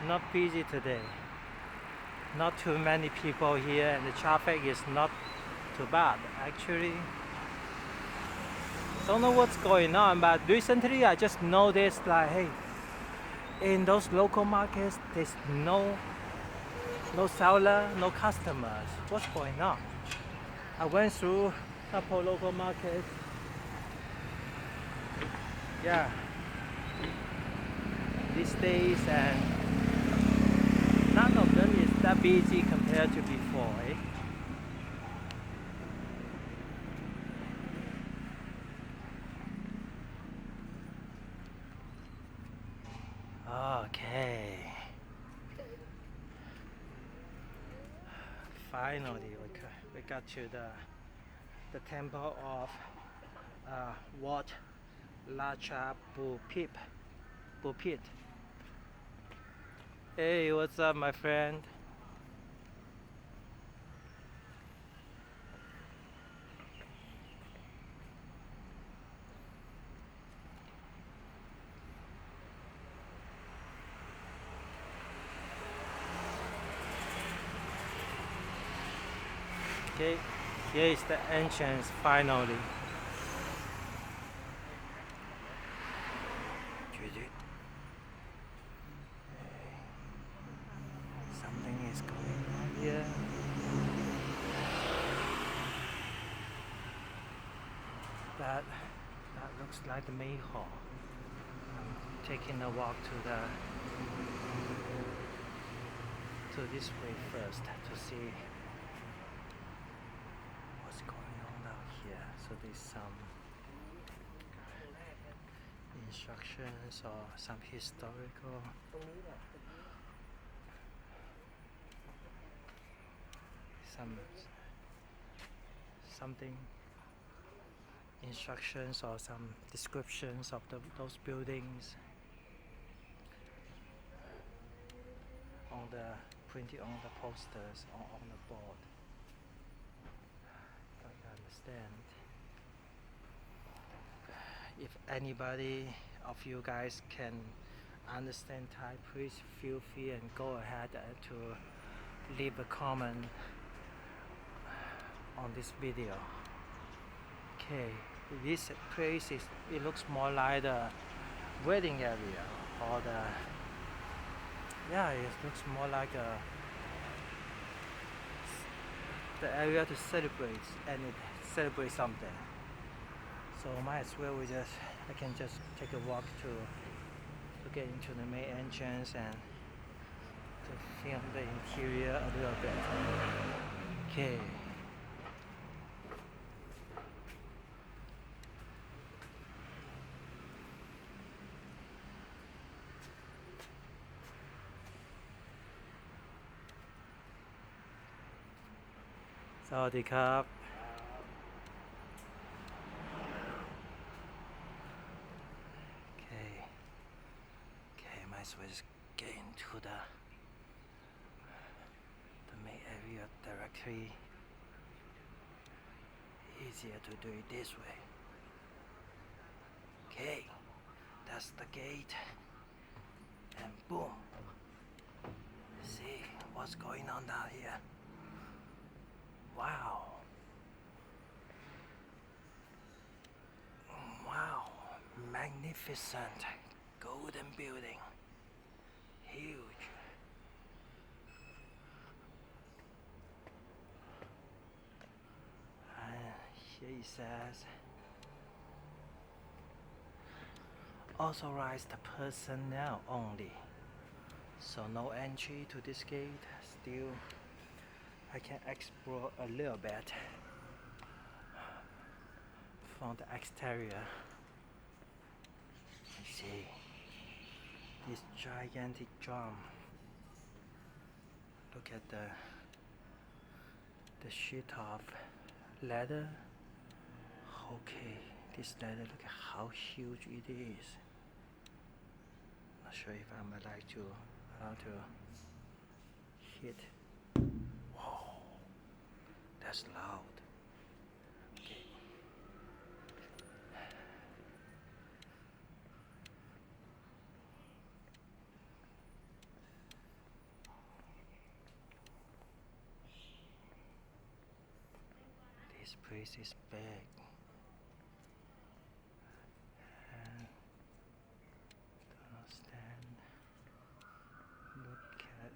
not busy today. Not too many people here, and the traffic is not too bad. Actually, don't know what's going on, but recently I just noticed like, hey, in those local markets, there's no seller, no customers. What's going on? I went through a couple local markets. Yeah, these days, and none of them is that busy compared to before, eh? Okay. Finally, we got to the temple of Wat Ratchabophit. Hey, what's up, my friend? Okay, here is the entrance finally. Something is going on here. That looks like the main hall. I'm taking a walk to this way first to see what's going on out here. So there's some instructions or some historical something instructions or some descriptions of those buildings on the printed on the posters or on the board. Don't understand. If anybody of you guys can understand Thai, please feel free and go ahead to leave a comment on this video. Okay, this place it looks more like the wedding area, or it looks more like the area to celebrate something. So might as well I can just take a walk to get into the main entrance and to film the interior a little bit. Okay. Sawadee krap. Okay, might as well just get into the main area directly. Easier to do it this way. Okay, that's the gate, and boom. See what's going on down here. Wow. Wow, magnificent golden building. Huge. And here it says, authorized personnel only. So no entry to this gate. Still, I can explore a little bit from the exterior. You see this gigantic drum. Look at the sheet of leather. Okay, this leather, look at how huge it is. Not sure if I'm allowed to hit. Whoa, that's loud. Okay. This place is big. And don't stand. Look at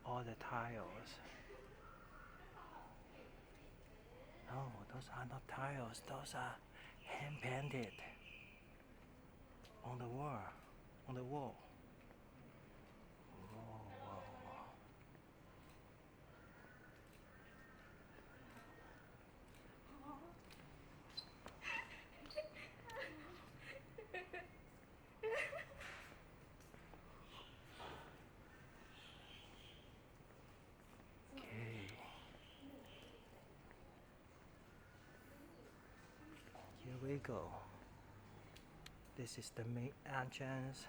all the tiles. No, those are not tiles. Those are hand painted on the wall. On the wall. Whoa, whoa, whoa. Okay. Here we go. This is the main entrance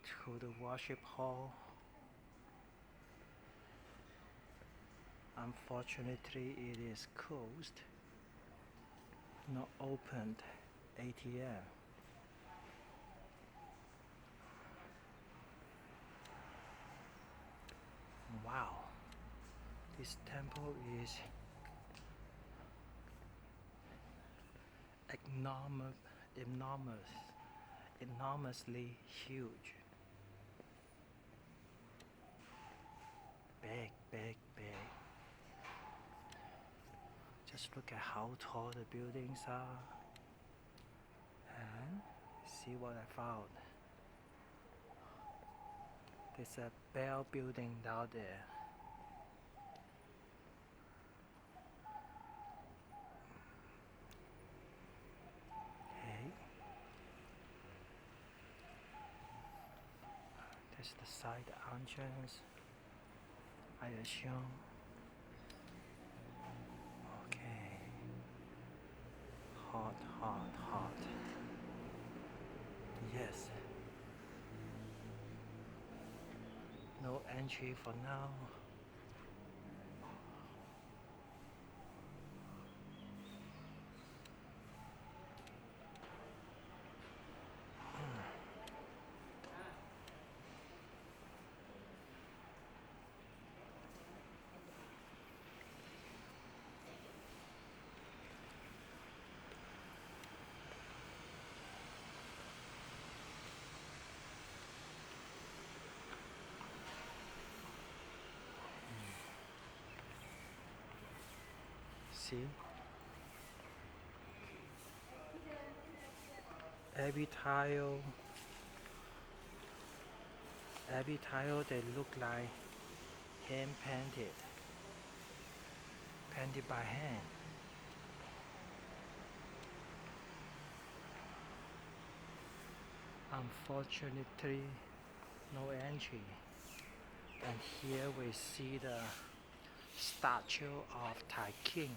to the worship hall. Unfortunately, it is closed, not opened 8 a.m. Wow, this temple is enormously huge. Big, big, big. Just look at how tall the buildings are and see what I found. There's a bell building down there. Okay. There's the side entrance, I assume. Okay. Hot, hot, hot. Yes. No entry for now. See? Every tile they look like hand painted by hand. Unfortunately, no entry. And here we see the statue of Thai King.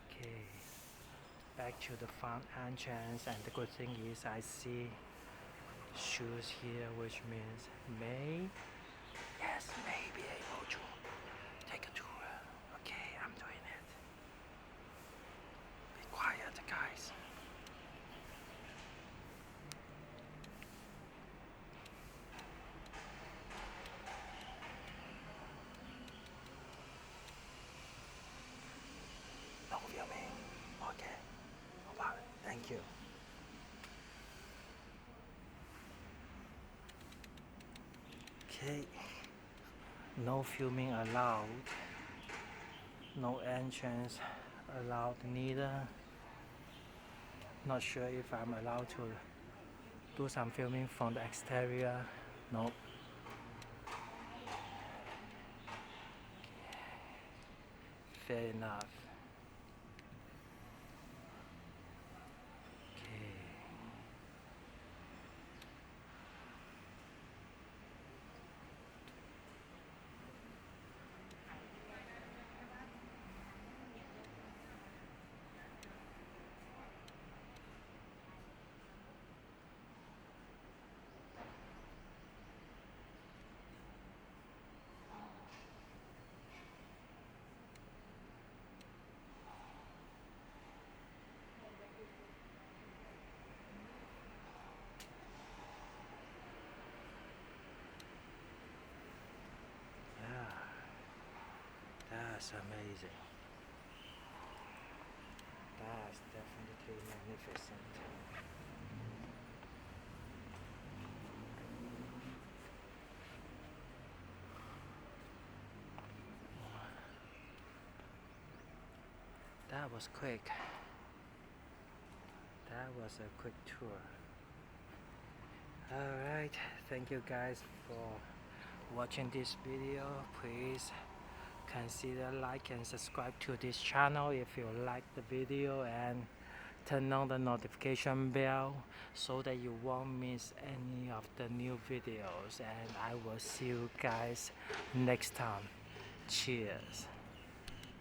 Okay, back to the front entrance, and the good thing is I see shoes here, which means may be able to take a tour. Okay, I'm doing it. Be quiet, guys. No filming. Okay. No problem. Thank you. Okay. No filming allowed. No entrance allowed neither. Not sure if I'm allowed to do some filming from the exterior. Nope. Fair enough. Okay. That's amazing. That's definitely magnificent. That was quick. That was a quick tour. Alright, thank you guys for watching this video. Please consider like and subscribe to this channel if you like the video, and turn on the notification bell so that you won't miss any of the new videos, and I will see you guys next time. Cheers.